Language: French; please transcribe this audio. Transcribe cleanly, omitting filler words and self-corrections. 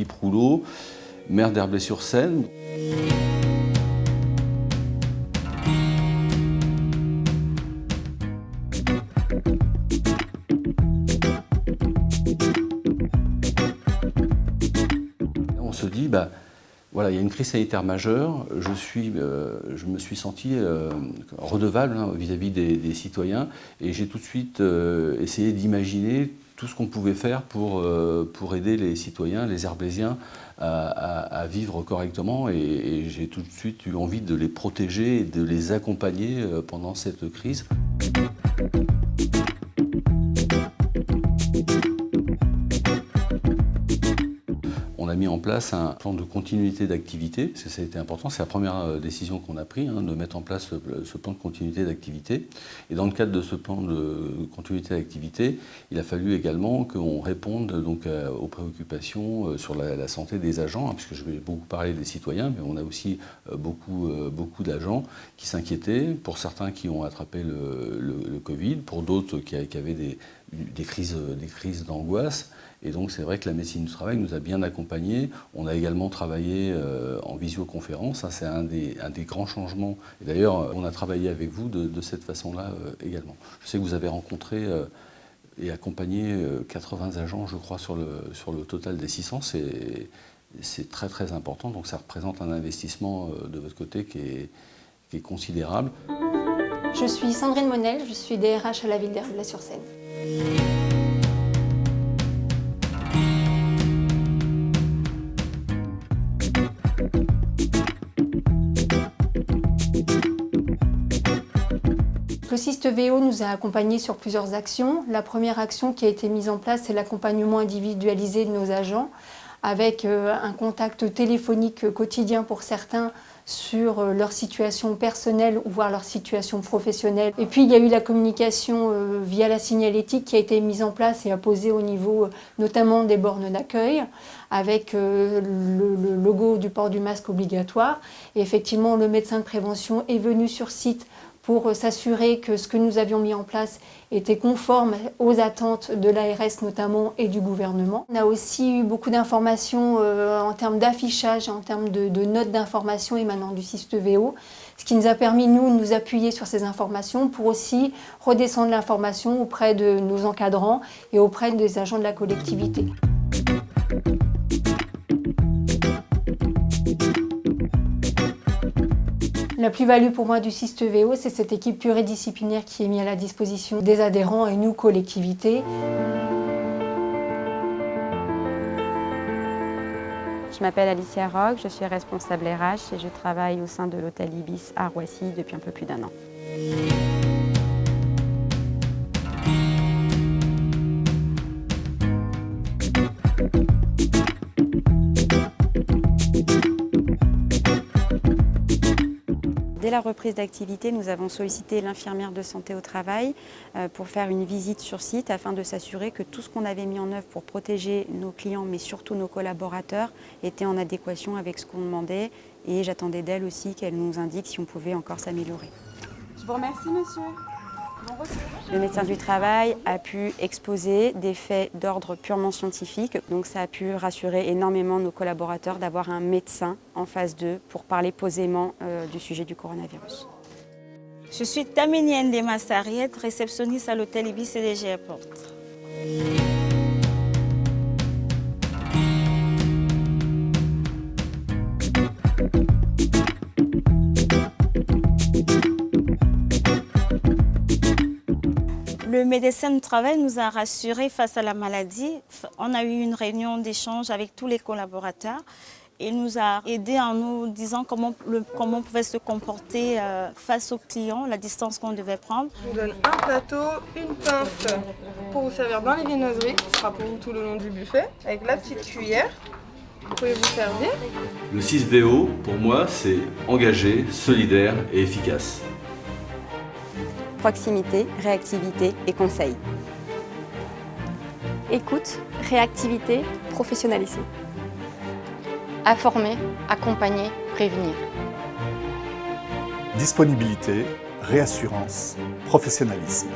Philippe Rouleau, maire d'Herblay-sur-Seine. On se dit, voilà, il y a une crise sanitaire majeure, je me suis senti redevable vis-à-vis des citoyens et j'ai tout de suite essayé d'imaginer tout ce qu'on pouvait faire pour aider les citoyens, les Herblésiens, à vivre correctement et j'ai tout de suite eu envie de les protéger et de les accompagner pendant cette crise. On a mis en place un plan de continuité d'activité, parce que ça a été important, c'est la première décision qu'on a prise, de mettre en place ce plan de continuité d'activité. Et dans le cadre de ce plan de continuité d'activité, il a fallu également qu'on réponde donc aux préoccupations sur la santé des agents, puisque je vais beaucoup parler des citoyens, mais on a aussi beaucoup d'agents qui s'inquiétaient, pour certains qui ont attrapé le Covid, pour d'autres qui avaient des crises d'angoisse. Et donc c'est vrai que la médecine du travail nous a bien accompagnés. On a également travaillé en visioconférence, ça c'est un des grands changements. Et d'ailleurs on a travaillé avec vous de cette façon-là également. Je sais que vous avez rencontré et accompagné 80 agents, je crois, sur le total des 600. C'est très très important, donc ça représente un investissement de votre côté qui est considérable. Je suis Sandrine Monel, je suis DRH à la ville d'Herblay-sur-Seine. Le CIST VO nous a accompagnés sur plusieurs actions. La première action qui a été mise en place, c'est l'accompagnement individualisé de nos agents, avec un contact téléphonique quotidien pour certains sur leur situation personnelle ou voire leur situation professionnelle. Et puis il y a eu la communication via la signalétique qui a été mise en place et apposée au niveau notamment des bornes d'accueil, avec le logo du port du masque obligatoire. Et effectivement, le médecin de prévention est venu sur site pour s'assurer que ce que nous avions mis en place était conforme aux attentes de l'ARS notamment et du gouvernement. On a aussi eu beaucoup d'informations en termes d'affichage, en termes de notes d'information émanant du CIST VO, ce qui nous a permis, nous, de nous appuyer sur ces informations pour aussi redescendre l'information auprès de nos encadrants et auprès des agents de la collectivité. La plus-value pour moi du CIST VO, c'est cette équipe pluridisciplinaire qui est mise à la disposition des adhérents et nous, collectivités. Je m'appelle Alicia Roque, je suis responsable RH et je travaille au sein de l'hôtel Ibis à Roissy depuis un peu plus d'1 an. Dès la reprise d'activité, nous avons sollicité l'infirmière de santé au travail pour faire une visite sur site afin de s'assurer que tout ce qu'on avait mis en œuvre pour protéger nos clients, mais surtout nos collaborateurs, était en adéquation avec ce qu'on demandait. Et j'attendais d'elle aussi qu'elle nous indique si on pouvait encore s'améliorer. Je vous remercie, monsieur. Le médecin du travail a pu exposer des faits d'ordre purement scientifique, donc ça a pu rassurer énormément nos collaborateurs d'avoir un médecin en face d'eux pour parler posément du sujet du coronavirus. Je suis Taminienne de Massariette, réceptionniste à l'hôtel Ibis CDG Airport. Le médecin du travail nous a rassurés face à la maladie. On a eu une réunion d'échange avec tous les collaborateurs. Il nous a aidés en nous disant comment on pouvait se comporter face aux clients, la distance qu'on devait prendre. Je vous donne un plateau, une pince pour vous servir dans les viennoiseries, ce sera pour vous tout le long du buffet, avec la petite cuillère. Vous pouvez vous servir. Le CIST VO, pour moi, c'est engagé, solidaire et efficace. Proximité, réactivité et conseil. Écoute, réactivité, professionnalisme. Informer, accompagner, prévenir. Disponibilité, réassurance, professionnalisme.